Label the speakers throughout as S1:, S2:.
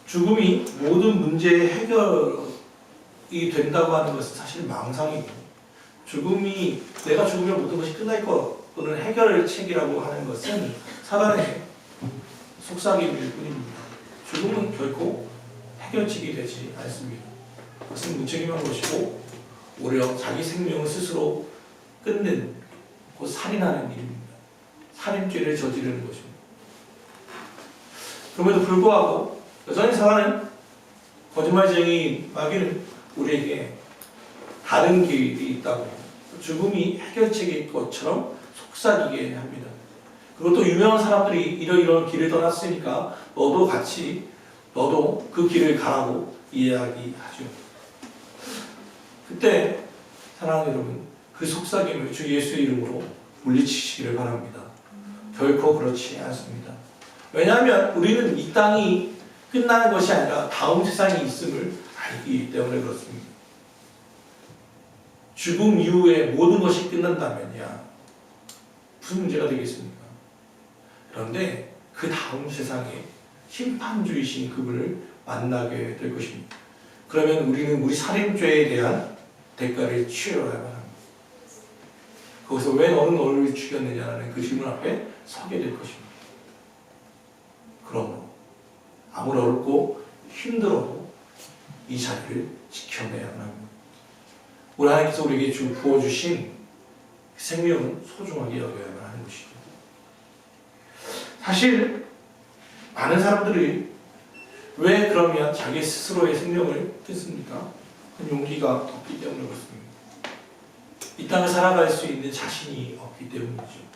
S1: 죽음이 모든 문제의 해결이 된다고 하는 것은 사실 망상이고, 죽음이 내가 죽으면 모든 것이 끝날 것 또는 해결책이라고 하는 것은 사단의 속삭임일 뿐입니다. 죽음은 결코 해결책이 되지 않습니다. 그것은 무책임한 것이고 오히려 자기 생명을 스스로 끊는, 곧 살인하는 일입니다. 살인죄를 저지르는 것입니다. 그럼에도 불구하고 여전히 사단은, 거짓말쟁이 마귀는 우리에게 다른 길이 있다고, 죽음이 해결책일 것처럼 속삭이게 합니다. 그리고 또 유명한 사람들이 이러이러한 길을 떠났으니까 너도 그 길을 가라고 이야기하죠. 그때 사랑하는 여러분, 그 속삭임을 주 예수의 이름으로 물리치시기를 바랍니다. 결코 그렇지 않습니다. 왜냐하면 우리는 이 땅이 끝나는 것이 아니라 다음 세상이 있음을 알기 때문에 그렇습니다. 죽음 이후에 모든 것이 끝난다면야 무슨 문제가 되겠습니까? 그런데 그 다음 세상에 심판주이신 그분을 만나게 될 것입니다. 그러면 우리는 우리 살인죄에 대한 대가를 치러야 합니다. 거기서 왜 너는 너를 죽였느냐는 그 질문 앞에 서게 될 것입니다. 그러므로 아무리 어렵고 힘들어도 이 자리를 지켜내야만 합니다. 우리 하나님께서 우리에게 부어주신 생명은 소중하게 여겨야만 하는 것이죠. 사실 많은 사람들이 왜 그러면 자기 스스로의 생명을 끊습니까? 용기가 없기 때문에 그렇습니다. 이 땅을 살아갈 수 있는 자신이 없기 때문이죠.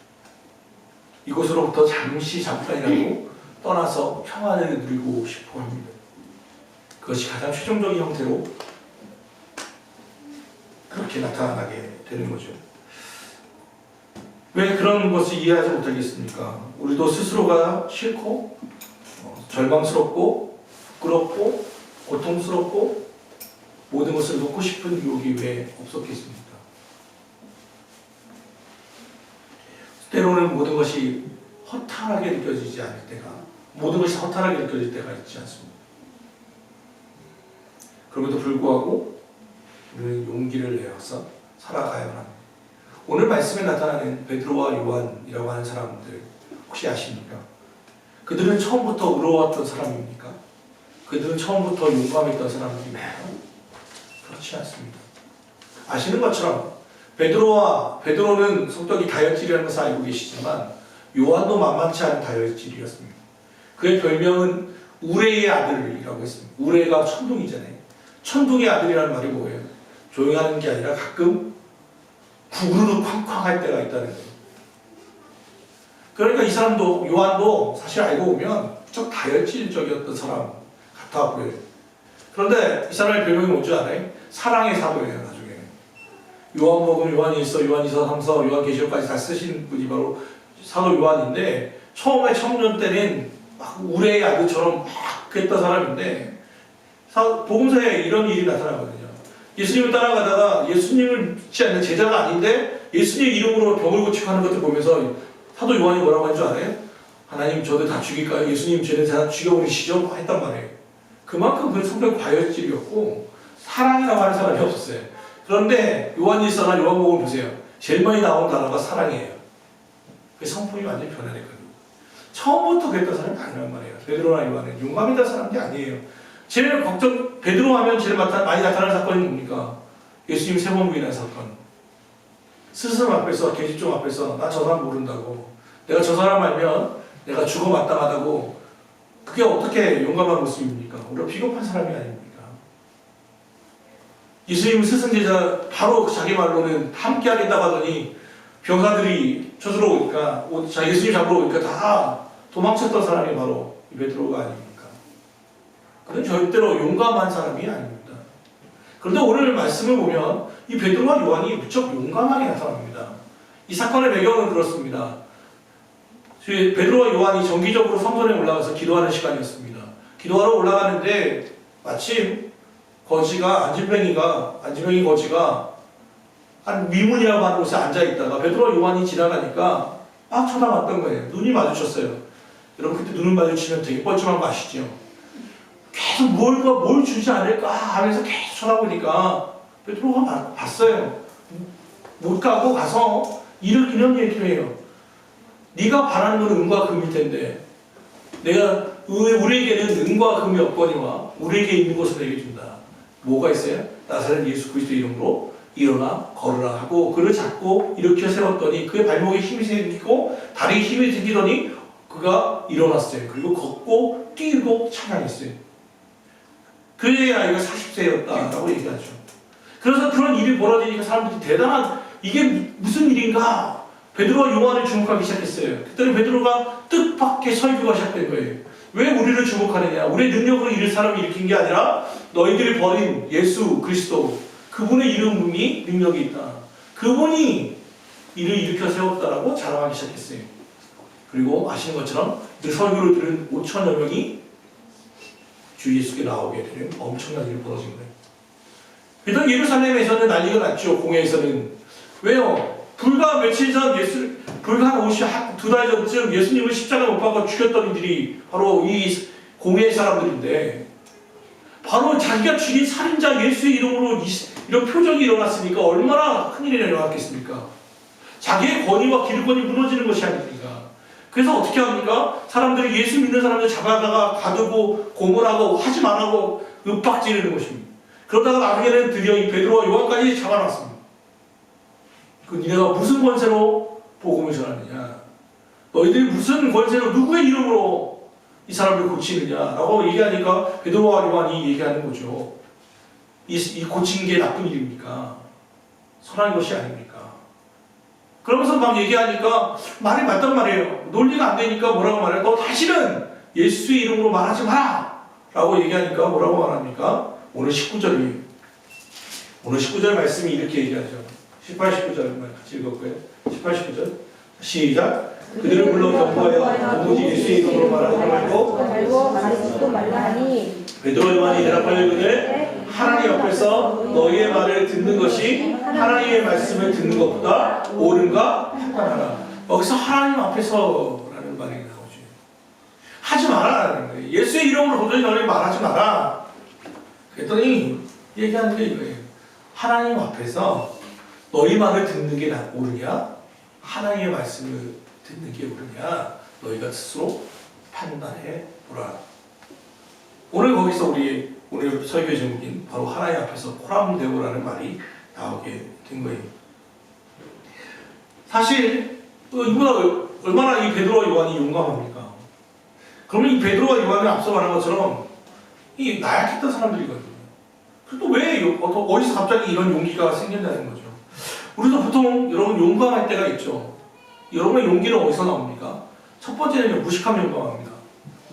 S1: 이곳으로부터 잠깐이라도 떠나서 평안을 누리고 싶어 합니다. 그것이 가장 최종적인 형태로 그렇게 나타나게 되는 거죠. 왜 그런 것을 이해하지 못하겠습니까? 우리도 스스로가 싫고 절망스럽고 부끄럽고 고통스럽고 모든 것을 놓고 싶은 유혹이 왜 없었겠습니까? 때로는 모든 것이 허탈하게 느껴지지 않을 때가, 모든 것이 허탈하게 느껴질 때가 있지 않습니까? 그럼에도 불구하고 우리는 용기를 내어서 살아가야만 합니다. 오늘 말씀에 나타나는 베드로와 요한이라고 하는 사람들 혹시 아십니까? 그들은 처음부터 의로웠던 사람입니까? 그들은 처음부터 용감했던 사람입니까? 그렇지 않습니다. 아시는 것처럼 베드로는 성격이 다혈질이라는 것을 알고 계시지만 요한도 만만치 않은 다혈질이었습니다. 그의 별명은 우레의 아들이라고 했습니다. 우레가 천둥이잖아요. 천둥의 아들이라는 말이 뭐예요? 조용히 하는 게 아니라 가끔 구르르 쾅쾅 할 때가 있다는 거예요. 그러니까 이 사람도, 요한도 사실 알고 보면 무척 다혈질적이었던 사람 같아 보여요. 그런데 이 사람의 별명이 뭔지 알아요? 사랑의 사도예요, 나중에. 요한복음, 요한일서, 요한이서, 3서, 요한계시록까지 다 쓰신 분이 바로 사도 요한인데, 처음에 청년 때는 막 우레의 아들처럼 막 그랬던 사람인데, 복음서에 이런 일이 나타나거든요. 예수님을 따라가다가 예수님을 믿지 않는 제자가 아닌데 예수님 이름으로 병을 고치고 하는 것을 보면서 사도 요한이 뭐라고 한 줄 알아요? 하나님 저들 다 죽일까요? 예수님 쟤네 다 죽여버리시죠? 했단 말이에요. 그만큼 그 성격 과열질이었고 사랑이라고 하는 사람이 없었어요. 그런데 요한일서나 요한복음 보세요. 제일 많이 나오는 단어가 사랑이에요. 그 성품이 완전히 변화됐거든요. 처음부터 그랬던 사람이 아니란 말이에요. 베드로나 요한은 용감이다 사람이 아니에요. 제일 베드로 하면 제일 많이 나타나는 사건이 뭡니까? 예수님 3번 부인한 사건. 스승 앞에서, 계집종 앞에서 나 저 사람 모른다고. 내가 저 사람 알면 내가 죽어 마땅하다고. 그게 어떻게 용감한 모습입니까? 오히려 비겁한 사람이 아닙니까? 예수님 스승 제자 바로 자기 말로는 함께 하겠다고 하더니 병사들이 쳐들어 오니까 예수님 잡으러 오니까 다 도망쳤던 사람이 바로 이 베드로가 아닙니까? 그는 절대로 용감한 사람이 아닙니다. 그런데 오늘 말씀을 보면 이 베드로와 요한이 무척 용감하게 나타납니다. 이 사건의 배경은 그렇습니다. 베드로와 요한이 정기적으로 성전에 올라가서 기도하는 시간이었습니다. 기도하러 올라가는데 마침 안진뱅이 거지가 한 위문이라고 하는 곳에 앉아있다가 베드로와 요한이 지나가니까 막 쳐다봤던 거예요. 눈이 마주쳤어요. 여러분 그때 눈을 마주치면 되게 뻘쭘한 거 아시죠? 계속 뭘 주지 않을까 하면서 계속 쳐다보니까 베드로가 봤어요. 못 가고 가서 이런 얘기를 해요. 네가 바라는 건 은과 금일 텐데 우리에게는 은과 금이 없거니와 우리에게 있는 것을 내게 준다. 뭐가 있어요? 나사렛 예수 그리스도 이름으로 일어나 걸으라 하고 그를 잡고 일으켜 세웠더니 그의 발목에 힘이 생기고 다리에 힘이 생기더니 그가 일어났어요. 그리고 걷고 뛰고 찬양했어요. 그의 나이가 40세였다라고 얘기하죠. 그래서 그런 일이 벌어지니까 사람들이 대단한 이게 무슨 일인가? 베드로와 요한을 주목하기 시작했어요. 그랬더니 베드로가 뜻밖의 설교가 시작된 거예요. 왜 우리를 주목하느냐? 우리의 능력으로 이를 사람을 일으킨 게 아니라 너희들이 버린 예수 그리스도 그분의 이름이 능력이 있다. 그분이 이를 일으켜 세웠다라고 자랑하기 시작했어요. 그리고 아시는 것처럼 그 설교를 들은 5천여 명이 주 예수께 나오게 되는 엄청난 일이 벌어진 거예요. 그래서 예루살렘에서는 난리가 났죠. 공회에서는. 왜요? 불과 며칠 전 불과 한 2달 전쯤 예수님을 십자가에 못 박아 죽였던 이들이 바로 이 공회의 사람들인데 바로 자기가 죽인 살인자 예수의 이름으로 이런 표적이 일어났으니까 얼마나 큰일이 일어났겠습니까? 자기의 권위와 기득권이 무너지는 것이 아닙니까? 그래서 어떻게 합니까? 사람들이 예수 믿는 사람들 잡아다가 가두고 고문하고 하지 말라고 윽박지르는 것입니다. 그러다가 나중에는 드디어 이 베드로와 요한까지 잡아놨습니다. 그 니네가 무슨 권세로 복음을 전하느냐? 너희들이 무슨 권세로 누구의 이름으로 이 사람을 고치느냐라고 얘기하니까 베드로와 요한이 얘기하는 거죠. 이 고친 게 나쁜 일입니까? 선한 것이 아닙니까? 그러면서 막 얘기하니까 말이 맞단 말이에요. 논리가 안 되니까 뭐라고 말해요? 너 다시는 예수의 이름으로 말하지 마라! 라고 얘기하니까 뭐라고 말합니까? 오늘 19절이에요. 오늘 19절 말씀이 이렇게 얘기하죠. 18, 19절 같이 읽었고요. 18, 19절 시작. 그들을 불러 경고하여 도무지 예수의 이름으로 말하지 말고
S2: 말하지도 말라 하니
S1: 베드로 요한이 대답하여 이르되 하나님 앞에서 너희의 말을 듣는 것이 하나님의 말씀을 듣는 것보다 옳은가 판단하라. 여기서 하나님 앞에서라는 말이 나오죠. 하지 마라라는 거예요. 예수의 이름으로 도저히 너희 말하지 마라. 그랬더니 얘기하는 게 이거예요. 하나님 앞에서 너희 말을 듣는 게 옳으냐? 하나님의 말씀을 듣는 게 옳으냐? 너희가 스스로 판단해 보라. 오늘 거기서 오늘 설교 제목인 바로 하나님 앞에서 코람데오라는 말이 나오게 된 거예요. 사실 이보다 얼마나 이 베드로와 요한이 용감합니까? 그러면 이 베드로와 요한을 앞서 말한 것처럼 이 나약했던 사람들이거든요. 그리고 또 왜 어디서 갑자기 이런 용기가 생겼냐는 거죠. 우리도 보통 여러분 용감할 때가 있죠. 여러분의 용기는 어디서 나옵니까? 첫 번째는 무식하면 용감합니다.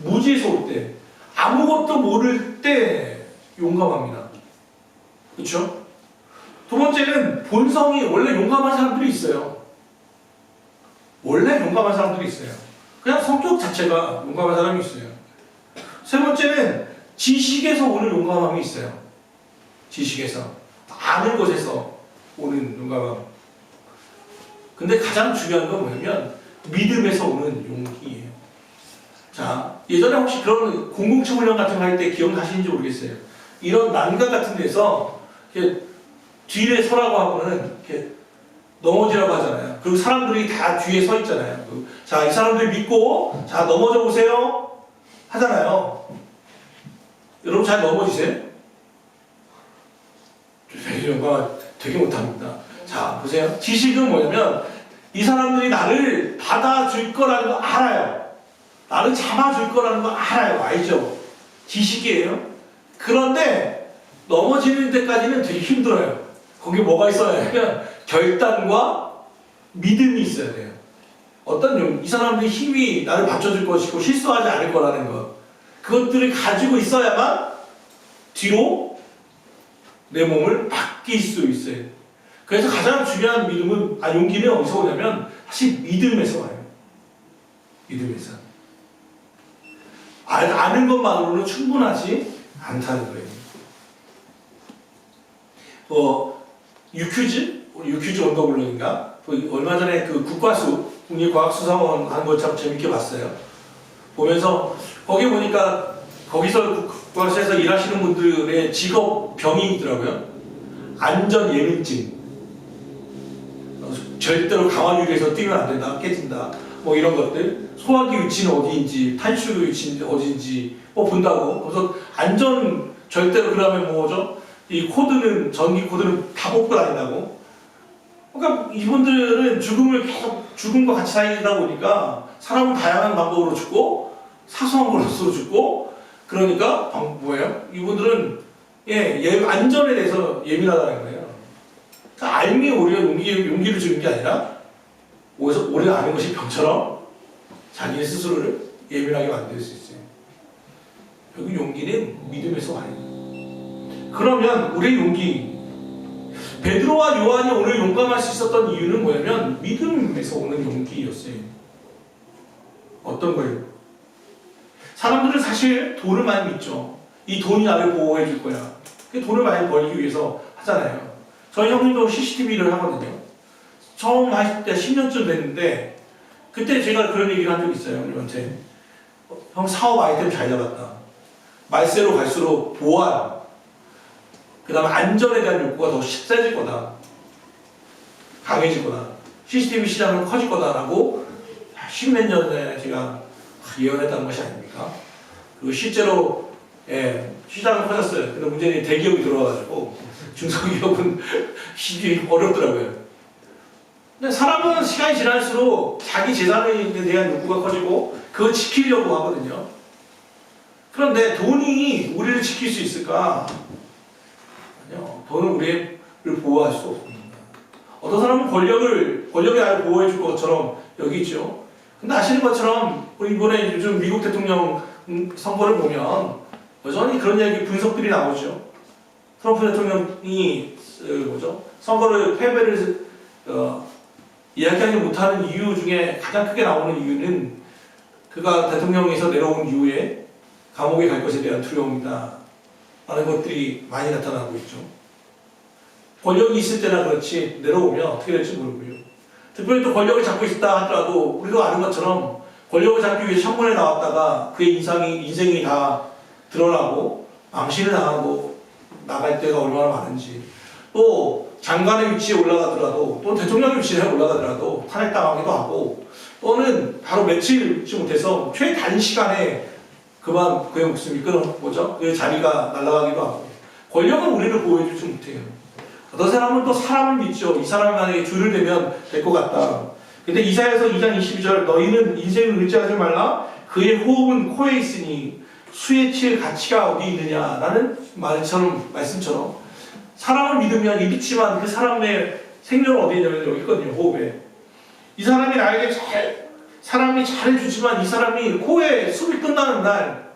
S1: 무지에서 올 때, 아무것도 모를 때 용감합니다. 그렇죠? 두 번째는 본성이 원래 용감한 사람들이 있어요. 원래 용감한 사람들이 있어요. 그냥 성격 자체가 용감한 사람이 있어요. 세 번째는 지식에서 오는 용감함이 있어요. 지식에서 아는 것에서 오는 용감함. 근데 가장 중요한 건 뭐냐면 믿음에서 오는 용기예요. 자, 예전에 혹시 그런 공공청 훈련 같은 거 할 때 기억나시는지 모르겠어요. 이런 난간 같은 데서 이렇게 뒤에 서라고 하고는 이렇게 넘어지라고 하잖아요. 그리고 사람들이 다 뒤에 서 있잖아요. 자, 이 사람들 믿고 자 넘어져 보세요 하잖아요. 여러분 잘 넘어지세요? 되게 못합니다. 자, 보세요. 지식은 뭐냐면 이 사람들이 나를 받아줄 거라는 거 알아요. 나를 잡아줄 거라는 거 알아요. 알죠? 지식이에요. 그런데 넘어지는 데까지는 되게 힘들어요. 거기에 뭐가 있어야 하면 결단과 믿음이 있어야 돼요. 이 사람들이 힘이 나를 받쳐줄 것이고 실수하지 않을 거라는 것. 그것들을 가지고 있어야만 뒤로 내 몸을 맡길 수 있어요. 그래서 가장 중요한 용기는 어디서 오냐면 사실 믿음에서 와요. 믿음에서. 아는 것만으로는 충분하지 않다는 거예요. 유퀴즈 언더블럭인가? 얼마 전에 그 국립과학수사원 한 거 참 재밌게 봤어요. 보면서 거기 보니까 거기서 그곳에서 일하시는 분들의 직업병이 있더라고요. 안전 예민증. 절대로 강화 유리에서 뛰면 안 된다, 깨진다. 뭐 이런 것들. 소화기 위치는 어디인지, 탈출 위치는 어디인지 뭐 본다고. 그래서 안전 절대로 그러면 뭐죠? 이 코드는 전기 코드는 다 뽑고 다닌다고. 그러니까 이분들은 죽음을 계속 죽음과 같이 살다 보니까 사람은 다양한 방법으로 죽고 사소한 걸로 죽고 그러니까 뭐예요? 이분들은 안전에 대해서 예민하다는 거예요. 그러니까 알미 오히려 용기를 주는 게 아니라 오히려 아는 것이 병처럼 자기 스스로를 예민하게 만들 수 있어요. 결국 용기는 믿음에서 와요. 그러면 우리의 용기, 베드로와 요한이 오늘 용감할 수 있었던 이유는 뭐냐면 믿음에서 오는 용기였어요. 어떤 거예요? 사람들은 사실 돈을 많이 믿죠. 이 돈이 나를 보호해 줄 거야. 돈을 많이 벌기 위해서 하잖아요. 저희 형님도 CCTV를 하거든요. 처음 하실 때 10년쯤 됐는데 그때 제가 그런 얘기를 한 적이 있어요. 형님한테. 형 사업 아이템 잘 잡았다. 말세로 갈수록 보안, 그 다음에 안전에 대한 욕구가 더 세질 거다. 강해질 거다. CCTV 시장은 커질 거다라고 10몇 년 전에 제가 예언했다는 것이 아닙니까? 그리고 실제로 시장은 커졌어요. 근데 문제는 대기업이 들어와가지고 중소기업은 시기 어렵더라고요. 근데 사람은 시간이 지날수록 자기 재산에 대한 욕구가 커지고 그걸 지키려고 하거든요. 그런데 돈이 우리를 지킬 수 있을까? 아니요. 돈은 우리를 보호할 수 없습니다. 어떤 사람은 권력이 나를 보호해 줄 것처럼 여기죠. 근데 아시는 것처럼 우리 이번에 요즘 미국 대통령 선거를 보면 여전히 그런 얘기 분석들이 나오죠. 트럼프 대통령이 선거를 패배를 이야기하지 못하는 이유 중에 가장 크게 나오는 이유는 그가 대통령에서 내려온 이후에 감옥에 갈 것에 대한 두려움이다 라는 것들이 많이 나타나고 있죠. 권력이 있을 때나 그렇지 내려오면 어떻게 될지 모르고요. 특별히 또 권력을 잡고 있다 하더라도 우리도 아는 것처럼 권력을 잡기 위해 청문회 나왔다가 그의 인생이 다 드러나고 망신을 당하고 나갈 때가 얼마나 많은지, 또 장관의 위치에 올라가더라도 또 대통령의 위치에 올라가더라도 탄핵당하기도 하고, 또는 바로 며칠치 못해서 최단시간에 그의 목숨이 그의 자리가 날아가기도 하고. 권력은 우리를 보호해주지 못해요. 어떤 사람은 또 사람을 믿죠. 이 사람이 만약에 줄을 대면 될 것 같다. 근데 이사야서 2장 22절 너희는 인생을 의지하지 말라. 그의 호흡은 코에 있으니 수에 칠 가치가 어디 있느냐라는 말씀처럼 사람을 믿으면 믿지만 그 사람의 생명은 어디 있냐면 여기 있거든요. 호흡에. 이 사람이 나에게 사람이 잘해주지만 이 사람이 코에 숨이 끝나는 날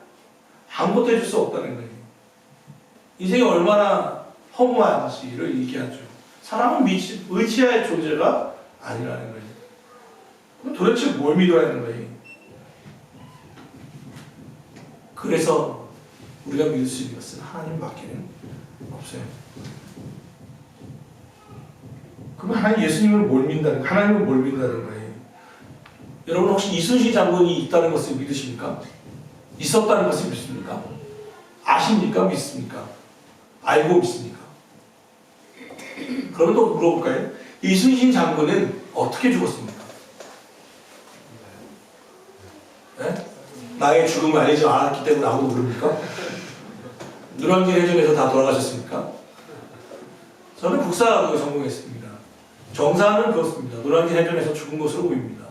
S1: 아무것도 해줄 수 없다는 거예요. 인생이 얼마나 허무한지를 얘기하죠. 사람은 의지할 존재가 아니라는 거예요. 그럼 도대체 뭘 믿어야 하는 거예요? 그래서 우리가 믿을 수 있는 것은 하나님밖에는 없어요. 그럼 예수님을 뭘 믿는다는, 하나님을 뭘 믿는다는 거예요? 여러분 혹시 이순신 장군이 있다는 것을 믿으십니까? 있었다는 것을 믿습니까? 아십니까? 믿습니까? 알고 믿습니까? 그러면 또 물어볼까요? 이순신 장군은 어떻게 죽었습니까? 네? 나의 죽음을 알리지 않았기 때문에 아무도 모릅니까? 노량진 해전에서 다 돌아가셨습니까? 저는 국사학을 전공했습니다. 정사는 그렇습니다. 노량진 해전에서 죽은 것으로 보입니다.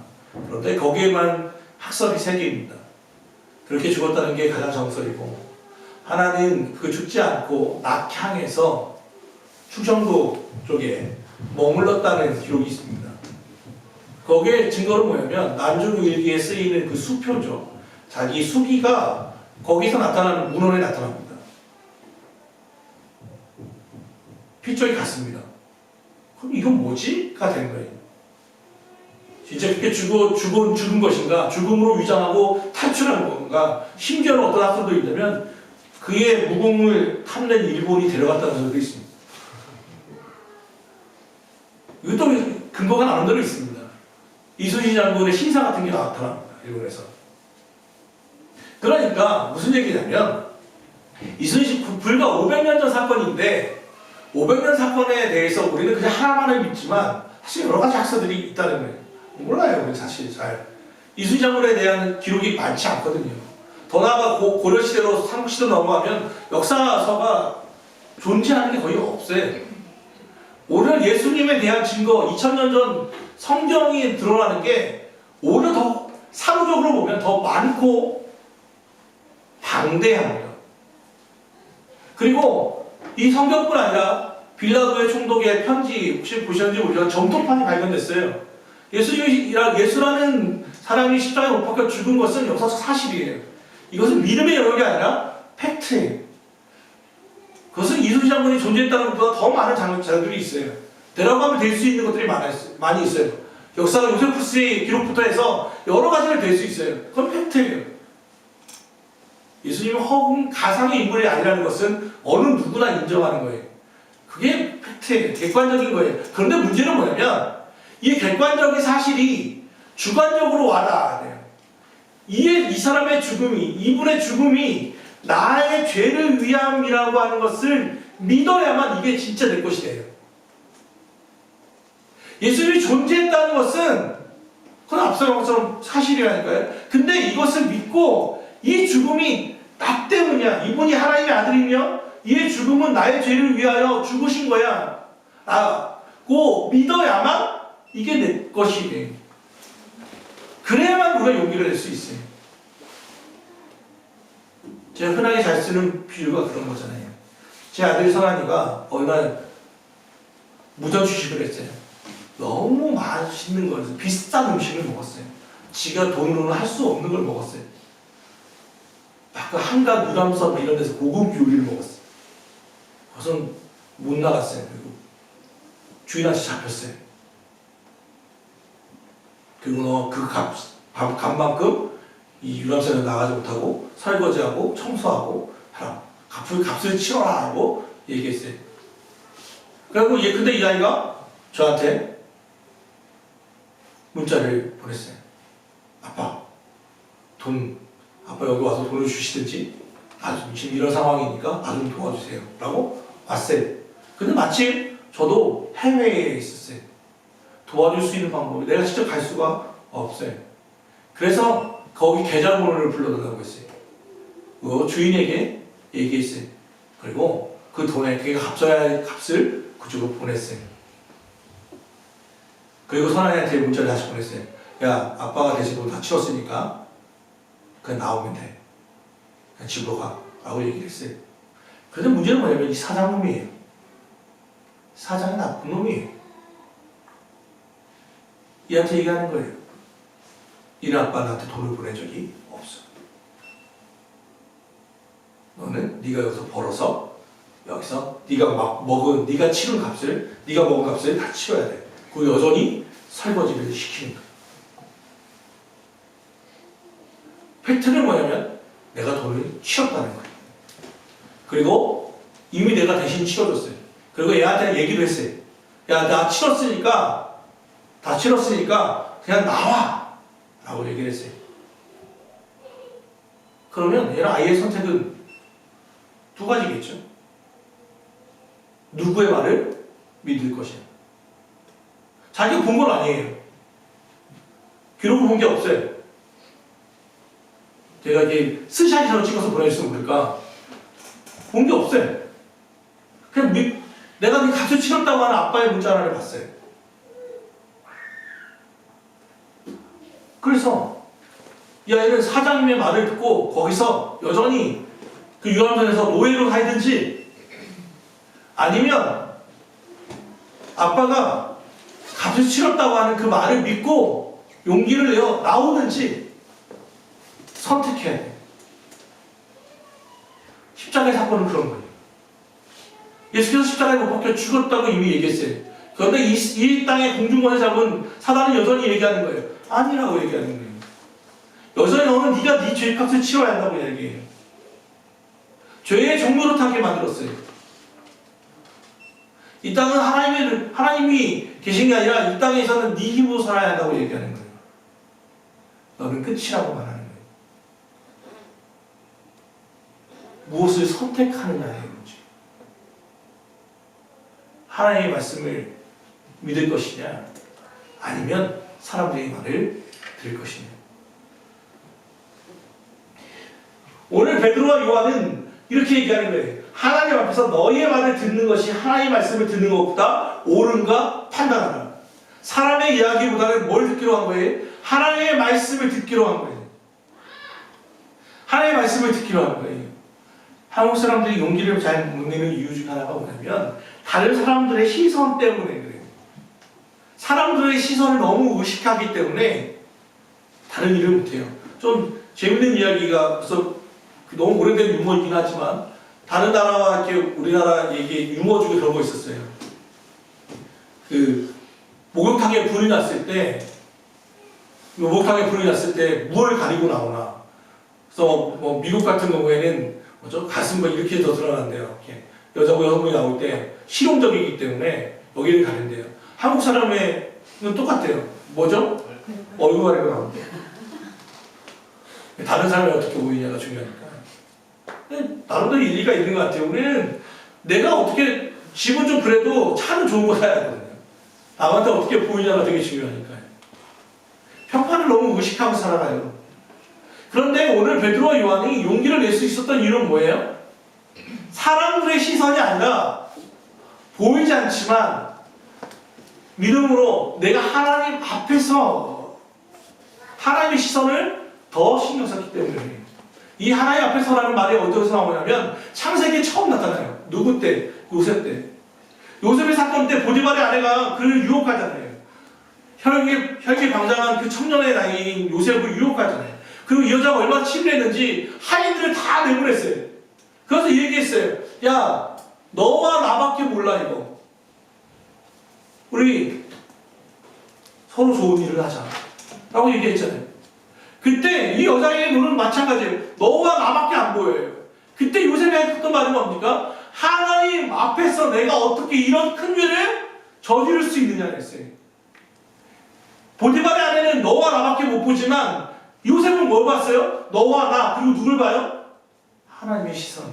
S1: 그런데 거기에만 학설이 3개입니다. 그렇게 죽었다는 게 가장 정설이고, 하나는 그 죽지 않고 낙향해서 충청도 쪽에 머물렀다는 기록이 있습니다. 거기에 증거는 뭐냐면 난중일기에 쓰이는 그 수표죠. 자기 수기가 거기서 나타나는 문헌에 나타납니다. 필적이 같습니다. 그럼 이건 뭐지? 가 된 거예요. 진짜 그렇게 죽은 것인가? 죽음으로 위장하고 탈출한 건가? 심지어는 어떤 학설도 있다면 그의 무공을 탐낸 일본이 데려갔다는 소리도 있습니다. 이것도 근거가 나름대로 있습니다. 이순신 장군의 신사 같은 게 나타납니다. 일본에서. 그러니까 무슨 얘기냐면 이순신 불과 500년 전 사건인데 500년 사건에 대해서 우리는 그냥 하나만을 믿지만 사실 여러 가지 학설들이 있다는 거예요. 몰라요, 우리 사실 잘. 이순신 장군에 대한 기록이 많지 않거든요. 더 나아가 고려시대로 삼국시대로 넘어가면 역사서가 존재하는 게 거의 없어요. 오히려 예수님에 대한 증거, 2000년 전 성경이 드러나는 게 오히려 더 사후적으로 보면 더 많고 방대합니다. 그리고 이 성경뿐 아니라 빌라도의 총독의 편지 혹시 보셨는지 모르지만 점토판이 발견됐어요. 예수라는 사람이 십자가에 못 박혀 죽은 것은 역사적 사실이에요. 이것은 믿음의 영역이 아니라 팩트예요. 그것은 이순신 장군이 존재했다는 것보다 더 많은 자료들이 있어요. 내려가면 될 수 있는 것들이 많이 있어요. 역사가 요세푸스의 기록부터 해서 여러 가지를 될 수 있어요. 그건 팩트예요. 예수님은 허공 가상의 인물이 아니라는 것은 어느 누구나 인정하는 거예요. 그게 팩트예요. 객관적인 거예요. 그런데 문제는 뭐냐면 이 객관적인 사실이 주관적으로 와닿아야 돼요. 이 사람의 죽음이, 이분의 죽음이 나의 죄를 위함이라고 하는 것을 믿어야만 이게 진짜 내 것이 돼요. 예수님이 존재했다는 것은 그건 앞서 본 것처럼 사실이라니까요. 근데 이것을 믿고 이 죽음이 나 때문이야. 이분이 하나님의 아들이며 이의 죽음은 나의 죄를 위하여 죽으신 거야. 라고 믿어야만 이게 내 것이 돼. 그래야만 우리가 용기를 낼 수 있어요. 제가 흔하게 잘 쓰는 비유가 그런 거잖아요. 제 아들이 성환이가 어느 날 무전 주식을 했어요. 너무 맛있는 걸, 비싼 음식을 먹었어요. 지가 돈으로는 할 수 없는 걸 먹었어요. 막 그 한강 유람선 이런 데서 고급 요리를 먹었어요. 그것은 못 나갔어요. 그리고 주인한테 잡혔어요. 그리고 너 그 값만큼 이 유람선에 나가지 못하고 설거지하고 청소하고 하라. 값을 치러라 하고 얘기했어요. 그리고 근데 이 아이가 저한테 문자를 보냈어요. 아빠 여기 와서 돈을 주시든지 지금 이런 상황이니까 나 좀 도와주세요 라고 왔어요. 근데 마침 저도 해외에 있었어요. 도와줄 수 있는 방법이 내가 직접 갈 수가 없어요. 그래서 거기 계좌번호를 불러달라고 했어요. 주인에게 얘기했어요. 그리고 그 돈에 그가 갚아야 할 값을 그쪽으로 보냈어요. 그리고 선아이한테 문자를 다시 보냈어요. 야, 아빠가 대신 돈 다 치웠으니까 그냥 나오면 돼. 그냥 집으로 가. 라고 얘기를 했어요. 그런데 문제는 뭐냐면 이 사장놈이에요. 사장이 나쁜 놈이에요. 얘한테 얘기하는 거예요. 니네 아빠 나한테 돈을 보낸 적이 없어. 너는 네가 여기서 벌어서 여기서 네가 치른 값을, 네가 먹은 값을 다 치러야 돼. 그 여전히 설거지를 시키는 거예요. 팩트는 뭐냐면 내가 돈을 치렀다는 거예요. 그리고 이미 내가 대신 치러줬어요. 그리고 얘한테 얘기도 했어요. 야, 나 다 치렀으니까 그냥 나와! 라고 얘기를 했어요. 그러면 얘는 아이의 선택은 두 가지겠죠. 누구의 말을 믿을 것이야. 자기가 본 건 아니에요. 기록을 본 게 없어요. 제가 이게 스샷으로 찍어서 보내줬으면 모를까. 본 게 없어요. 그냥 내가 네 값을 치렀다고 하는 아빠의 문자 하나를 봤어요. 그래서 이 아이는 사장님의 말을 듣고 거기서 여전히 그 유람선에서 노예로 살든지 아니면 아빠가 값을 치렀다고 하는 그 말을 믿고 용기를 내어 나오든지 선택해야 돼. 십자가의 사건은 그런 거예요. 예수께서 십자가에 못 박혀 죽었다고 이미 얘기했어요. 그런데 이 땅의 공중권을 잡은 사단은 여전히 얘기하는 거예요. 아니라고 얘기하는 거예요. 여전히 너는 네가 네 죄값을 치러야 한다고 얘기해요. 죄의 종로로 타게 만들었어요. 이 땅은 하나님이 계신 게 아니라 이 땅에서는 네 힘으로 살아야 한다고 얘기하는 거예요. 너는 끝이라고 말하는 거예요. 무엇을 선택하느냐의 문제. 하나님의 말씀을 믿을 것이냐, 아니면 사람들의 말을 들을 것이냐. 오늘 베드로와 요한은 이렇게 얘기하는 거예요. 하나님 앞에서 너희의 말을 듣는 것이 하나님의 말씀을 듣는 것보다 옳은가 판단하라. 사람의 이야기보다는 뭘 듣기로 한 거예요? 하나님의 말씀을 듣기로 한 거예요. 하나님의 말씀을 듣기로 한 거예요. 한국 사람들이 용기를 잘 못 내는 이유 중 하나가 뭐냐면 다른 사람들의 시선 때문에 그래요. 사람들의 시선을 너무 의식하기 때문에 다른 일을 못해요. 좀 재밌는 이야기가 벌써 너무 오래된 유머이긴 하지만 다른 나라와 이렇게 우리나라 얘기 유머 중에 그런 거 있었어요. 그 목욕탕에 불이 났을 때 뭘 가리고 나오나. 그래서 뭐 미국 같은 경우에는 뭐죠? 가슴과 이렇게 더 드러난대요. 이렇게 여자고 여성분이 나올 때 실용적이기 때문에 여기를 가린대요. 한국 사람은 똑같아요. 뭐죠? 얼굴 가리고 나온대요. 다른 사람이 어떻게 보이냐가 중요하니까. 나름대로 일리가 있는 것 같아요. 우리는 내가 어떻게 집은 좀 그래도 차는 좋은 거 사야 하거든요. 남한테 어떻게 보이냐가 되게 중요하니까요. 평판을 너무 의식하고 살아가요. 그런데 오늘 베드로와 요한이 용기를 낼 수 있었던 이유는 뭐예요? 사람들의 시선이 아니라 보이지 않지만 믿음으로 내가 하나님 앞에서 하나님의 시선을 더 신경 썼기 때문에 이 하나님 앞에서라는 말이 어디서 나오냐면 창세기에 처음 나타나요. 누구 때? 요셉 때. 요셉의 사건 때 보디발의 아내가 그를 유혹하잖아요. 혈기 방장한 그 청년의 나이인 요셉을 유혹하잖아요. 그리고 이 여자가 얼마나 치밀했는지 하인들을 다 내보냈어요. 그래서 얘기했어요. 야, 너와 나밖에 몰라 이거. 우리 서로 좋은 일을 하자. 라고 얘기했잖아요. 그때 이 여자의 눈은 마찬가지예요. 너와 나밖에 안 보여요. 그때 요셉이 했던 말은 뭡니까? 하나님 앞에서 내가 어떻게 이런 큰 죄를 저지를 수 있느냐 했어요. 보디발의 아내는 너와 나밖에 못 보지만 요셉은 뭘 봤어요? 너와 나 그리고 누굴 봐요? 하나님의 시선.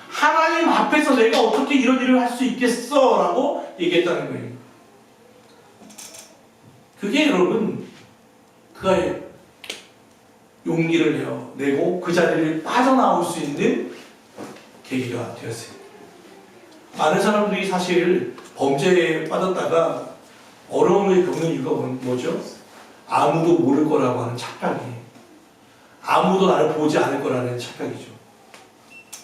S1: 하나님 앞에서 내가 어떻게 이런 일을 할 수 있겠어? 라고 얘기했다는 거예요. 그게 여러분 그의 용기를 내고 그 자리를 빠져나올 수 있는 계기가 되었어요. 많은 사람들이 사실 범죄에 빠졌다가 어려움을 겪는 이유가 뭐죠? 아무도 모를 거라고 하는 착각이, 아무도 나를 보지 않을 거라는 착각이죠.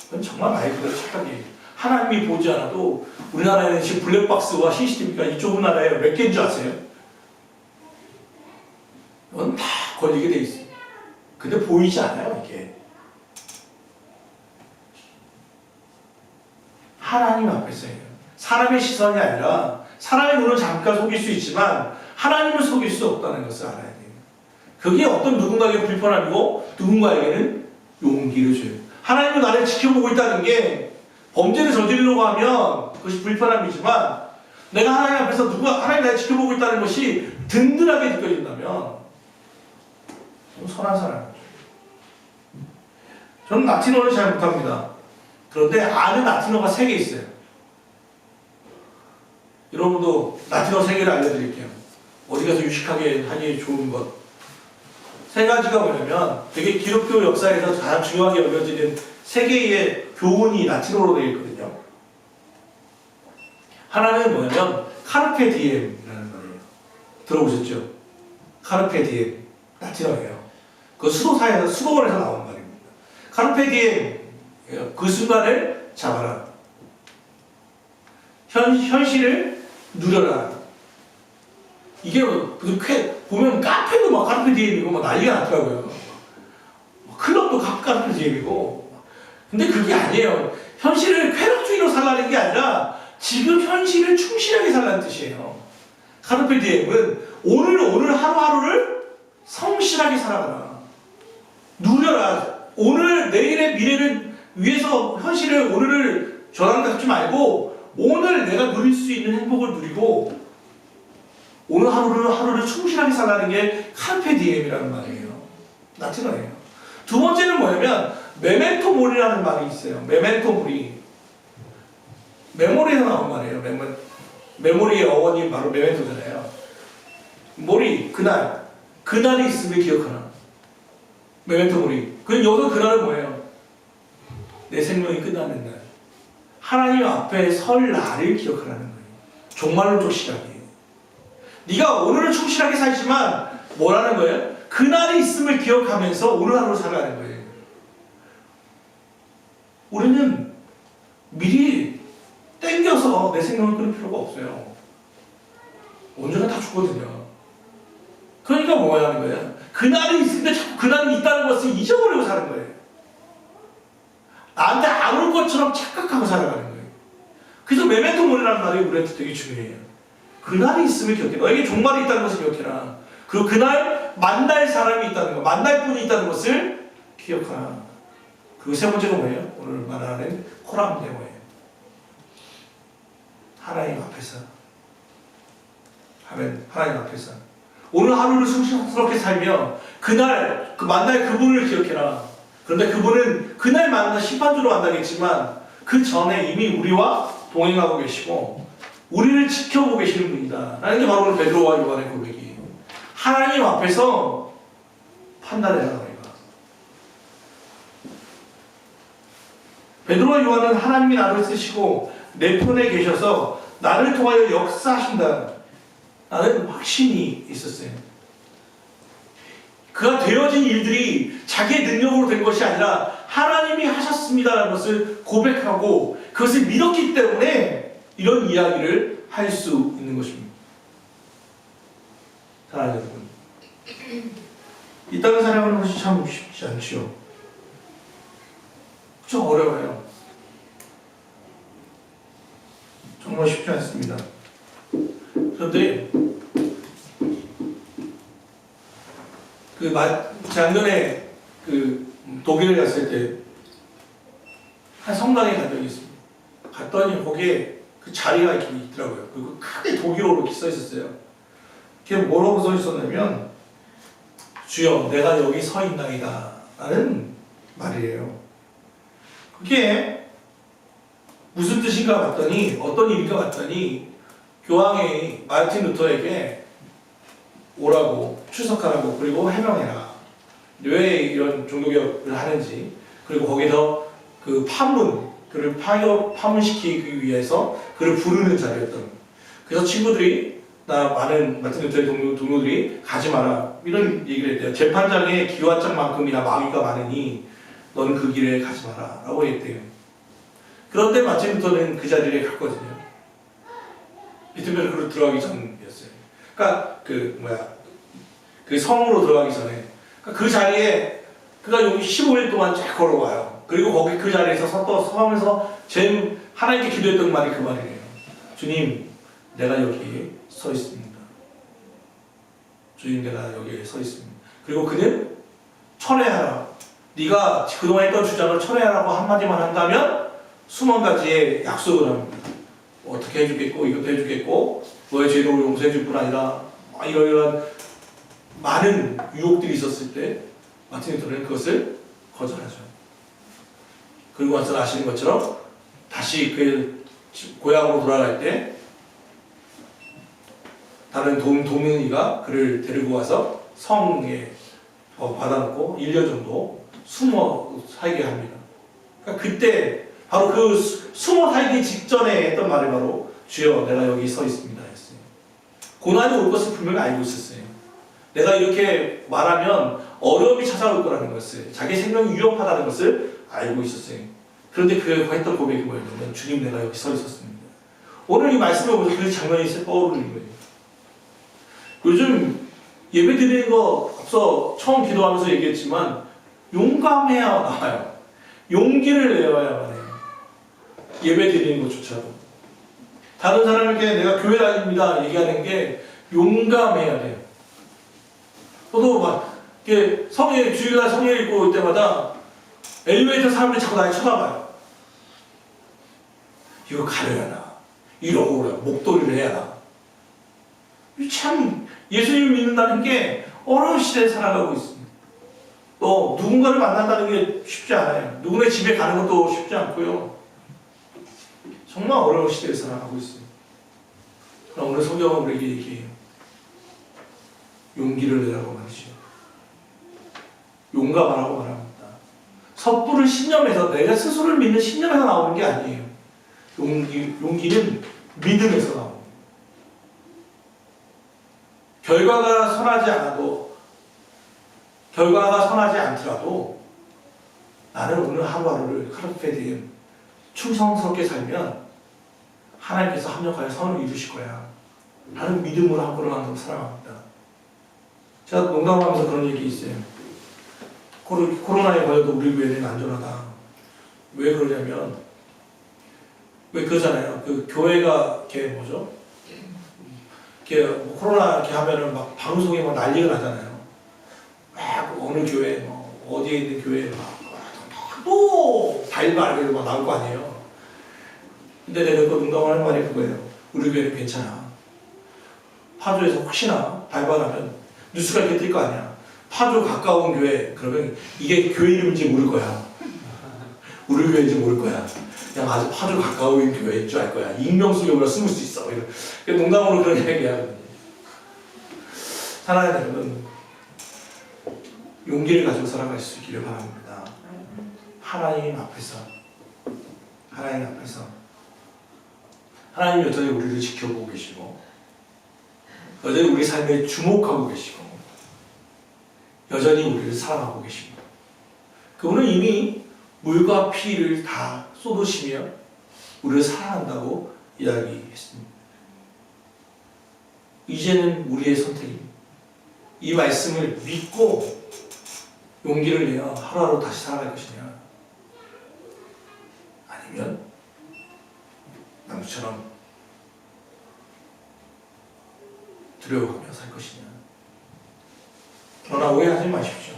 S1: 그건 정말 말 그대로 착각이에요. 하나님이 보지 않아도 우리나라에는 지금 블랙박스와 CCTV가 이 좁은 나라에 몇 개인 줄 아세요? 이건 다 걸리게 돼 있어요. 근데 보이지 않아요, 이게. 하나님 앞에서예요. 사람의 시선이 아니라 사람의 눈은 잠깐 속일 수 있지만 하나님을 속일 수 없다는 것을 알아야 돼요. 그게 어떤 누군가에게 불편함이고 누군가에게는 용기를 줘요. 하나님은 나를 지켜보고 있다는 게 범죄를 저지르려고 하면 그것이 불편함이지만 내가 하나님 앞에서 하나님이 나를 지켜보고 있다는 것이 든든하게 느껴진다면 선한 사람이죠. 저는 라틴어를 잘 못합니다. 그런데 아는 라틴어가 3개 있어요. 여러분도 라틴어 3개를 알려드릴게요. 어디 가서 유식하게 하기 좋은 것. 3가지가 뭐냐면 되게 기독교 역사에서 가장 중요하게 여겨지는 3개의 교훈이 라틴어로 되어 있거든요. 하나는 뭐냐면 카르페 디엠이라는 거예요. 들어보셨죠? 카르페 디엠. 라틴어예요. 그 수도원에서 나온 말입니다. 카르페 디엠. 그 순간을 잡아라. 현실을 누려라. 이게 보면 카페도 막 카르페 디엠이고 막 난리가 났더라고요. 클럽도 카르페 디엠이고. 근데 그게 아니에요. 현실을 쾌락주의로 살라는 게 아니라 지금 현실을 충실하게 살라는 뜻이에요. 카르페 디엠은 오늘 하루하루를 성실하게 살아가라. 누려라. 오늘 내일의 미래를 위해서 현실을 오늘을 저당하지 말고 오늘 내가 누릴 수 있는 행복을 누리고 오늘 하루를 충실하게 살라는 게 카르페 디엠이라는 말이에요. 라틴어예요. 두 번째는 뭐냐면 메멘토 모리라는 말이 있어요. 메멘토 모리. 메모리에서 나온 말이에요. 메모리의 어원이 바로 메멘토잖아요. 모리, 그날이 있음을 기억하라. 메멘토 모리. 그럼 여기서 그날은 뭐예요? 내 생명이 끝나는 날. 하나님 앞에 설 날을 기억하라는 거예요. 종말론적 시작이에요. 네가 오늘을 충실하게 살지만 뭐라는 거예요? 그날이 있음을 기억하면서 오늘 하루를 살아가는 거예요. 우리는 미리 땡겨서 내 생명을 끊을 필요가 없어요. 언제나 다 죽거든요. 그러니까 뭐 하는 거예요? 그날이 있는데 자꾸 그날이 있다는 것을 잊어버리고 사는 거예요. 나한테 안 올 것처럼 착각하고 살아가는 거예요. 그래서 메멘토 모리라는 말이 우리한테 되게 중요해요. 그날이 있음을 기억해. 너에게 종말이 있다는 것을 기억해라. 그리고 그날 만날 사람이 있다는 것, 만날 분이 있다는 것을 기억하라. 그리고 세 번째가 뭐예요? 오늘 말하는 코람 데모예요. 하나님 앞에서. 하나님 앞에서. 오늘 하루를 충실스럽게 살며 그날 만날 그분을 기억해라. 그런데 그분은 그날 만나 심판주로 만나겠지만 그 전에 이미 우리와 동행하고 계시고 우리를 지켜보고 계시는 분이다 라는 게 바로 오늘 베드로와 요한의 고백이에요. 하나님 앞에서 판단해라 우리가. 베드로와 요한은 하나님이 나를 쓰시고 내 편에 계셔서 나를 통하여 역사하신다 라는 확신이 있었어요. 그가 되어진 일들이 자기의 능력으로 된 것이 아니라 하나님이 하셨습니다라는 것을 고백하고 그것을 믿었기 때문에 이런 이야기를 할 수 있는 것입니다. 사랑하는 여러분, 이 땅을 살아가는 것이 참 쉽지 않지요. 좀 어려워요. 정말 쉽지 않습니다. 그런데 작년에 독일에 갔을 때 한 성당에 간 적이 있습니다. 갔더니 거기에 그 자리가 이렇게 있더라고요. 그리고 크게 독일어로 이렇게 써 있었어요. 그게 뭐라고 써 있었냐면 주여 내가 여기 서 있나이다 라는 말이에요. 그게 무슨 뜻인가 봤더니 어떤 일인가 봤더니 교황이 마르틴 루터에게 오라고 출석하라고 그리고 해명해라. 왜 이런 종교개혁을 하는지 그리고 거기서 그 그를 파문시키기 위해서 그를 부르는 자리였던 거예요. 그래서 친구들이 많은 마틴 루터의 동료들이 가지 마라 이런 얘기를 했대요. 재판장의 기와장만큼이나 마귀가 많으니 너는 그 길에 가지 마라 라고 했대요. 그런데 마틴 루터는 그 자리에 갔거든요. 비트베르크로 들어가기 전이었어요. 그러니까 그 성으로 들어가기 전에 그 자리에 그가 여기 15일 동안 쫙 걸어와요. 그리고 거기 그 자리에서 서면서 제일 하나님께 기도했던 말이 그 말이에요. 주님, 내가 여기 서 있습니다. 주님, 내가 여기에 서 있습니다. 그리고 그는 철회하라. 네가 그동안 했던 주장을 철회하라고 한마디만 한다면 수만 가지의 약속을 합니다. 어떻게 해주겠고 이것도 해주겠고 너의 죄도 용서해줄 뿐 아니라 이러이러한 많은 유혹들이 있었을 때 마틴 루터는 그것을 거절하죠. 그리고 와서 아시는 것처럼 다시 그 고향으로 돌아갈 때 다른 도민이가 그를 데리고 와서 성에 받아놓고 1년 정도 숨어 살게 합니다. 그러니까 그때 바로 그 숨어 살기 직전에 했던 말이 바로 주여 내가 여기 서 있습니다 했어요. 고난이 올 것을 분명히 알고 있었어요. 내가 이렇게 말하면 어려움이 찾아올 거라는 것을, 자기 생명이 위협하다는 것을 알고 있었어요. 그런데 그가 했던 고백이 뭐였냐면 주님 내가 여기 서 있었습니다. 오늘 이 말씀을 보면서 그 장면이 떠오르는 거예요. 요즘 예배 드리는 거 앞서 처음 기도하면서 얘기했지만 용감해야 나와요. 용기를 내어야만 해요. 예배 드리는 것조차도. 다른 사람에게 내가 교회 다닙니다 얘기하는 게 용감해야 돼요. 저도 막 주일날 성경 읽고 올 때마다 엘리베이터 사람들이 자꾸 날 쳐다봐요. 이거 가려야 하나? 이러고 목도리를 해야 하나? 참 예수님을 믿는다는 게 어려운 시대에 살아가고 있습니다. 또 누군가를 만난다는 게 쉽지 않아요. 누구네 집에 가는 것도 쉽지 않고요. 정말 어려운 시대에 살아가고 있어요. 그럼 오늘 성경은 우리에게 얘기해요. 용기를 내라고 말이죠. 용감하라고 말합니다. 섣부른 신념에서 내가 스스로를 믿는 신념에서 나오는 게 아니에요. 용기는 믿음에서 나옵니다. 결과가 선하지 않더라도 나는 오늘 하루하루를 카르페 충성스럽게 살면 하나님께서 합력하여 선을 이루실 거야. 나는 믿음으로 한 걸음 한 걸음 살아갑니다. 제가 농담하면서 그런 얘기 있어요. 코로나에 걸려도 우리 교회는 안전하다. 왜 그러냐면, 왜 그러잖아요. 그 교회가 이렇게 뭐죠? 이렇게 코로나 이렇게 하면은 막 방송에 막 난리가 나잖아요. 막 어느 교회, 뭐 어디에 있는 교회 또 발발 막 나올 거 아니에요. 근데 내가 그 농담을 하는 말이 그거예요. 우리 교회는 괜찮아. 파주에서 혹시나 발발하면 뉴스가 이렇게 뜰 거 아니야. 파주 가까운 교회, 그러면 이게 교회 이름인지 모를 거야. 우리 교회인지 모를 거야. 그냥 아주 파주 가까운 교회인 줄 알 거야. 익명수용으로 숨을 수 있어. 농담으로 그런 얘기하거든요. 사랑하는 여러분, 용기를 가지고 살아갈 수 있기를 바랍니다. 하나님 앞에서 하나님 여전히 우리를 지켜보고 계시고 여전히 우리 삶에 주목하고 계시고 여전히 우리를 사랑하고 계십니다. 그분은 이미 물과 피를 다 쏟으시며 우리를 사랑한다고 이야기했습니다. 이제는 우리의 선택입니다. 이 말씀을 믿고 용기를 내어 하루하루 다시 살아갈 것이냐, 아니면 남처럼 두려워하며 살 것이냐. 그러나 오해하지 마십시오.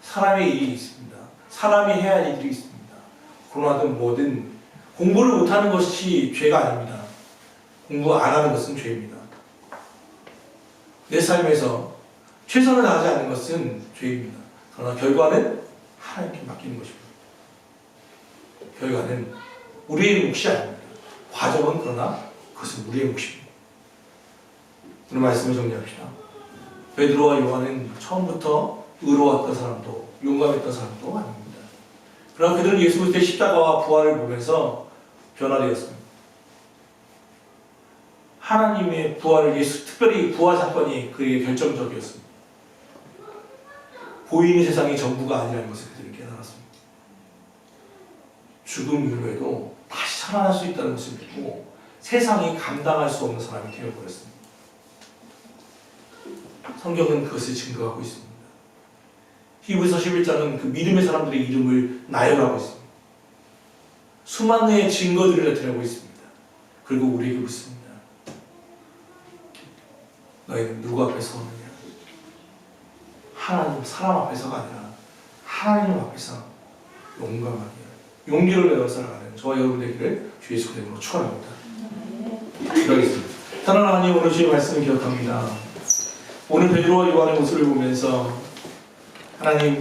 S1: 사람의 일이 있습니다. 사람이 해야 할 일들이 있습니다. 코로나든 뭐든 공부를 못하는 것이 죄가 아닙니다. 공부 안 하는 것은 죄입니다. 내 삶에서 최선을 다하지 않는 것은 죄입니다. 그러나 결과는 하나님께 맡기는 것입니다. 결과는 우리의 몫이 아닙니다. 과정은 그러나 그것은 우리의 몫입니다. 오늘 말씀을 정리합시다. 베드로와 요한은 처음부터 의로웠던 사람도 용감했던 사람도 아닙니다. 그러나 그들은 예수 그리스도의 십자가와 부활을 보면서 변화되었습니다. 하나님의 부활을 특별히 부활 사건이 그에게 결정적이었습니다. 보이는 세상이 전부가 아니라는 것을 그들은 깨달았습니다. 죽음 이후에도 다시 살아날 수 있다는 것을 믿고 세상이 감당할 수 없는 사람이 되어버렸습니다. 성경은 그것을 증거하고 있습니다. 히브리서 11장은 그 믿음의 사람들의 이름을 나열하고 있습니다. 수많은 증거들을 나타내고 있습니다. 그리고 우리에게 묻습니다. 너희는 누구 앞에 서느냐? 하나님, 사람 앞에서가 아니라 하나님 앞에서 용감하게 용기를 내어 살아가는 저와 여러분 되기를 주 예수 그리스도로 축원합니다. 기도하겠습니다. 사랑하는 하나님, 오늘 주의 말씀을 기억합니다. 오늘 베드로와 요한의 모습을 보면서 하나님,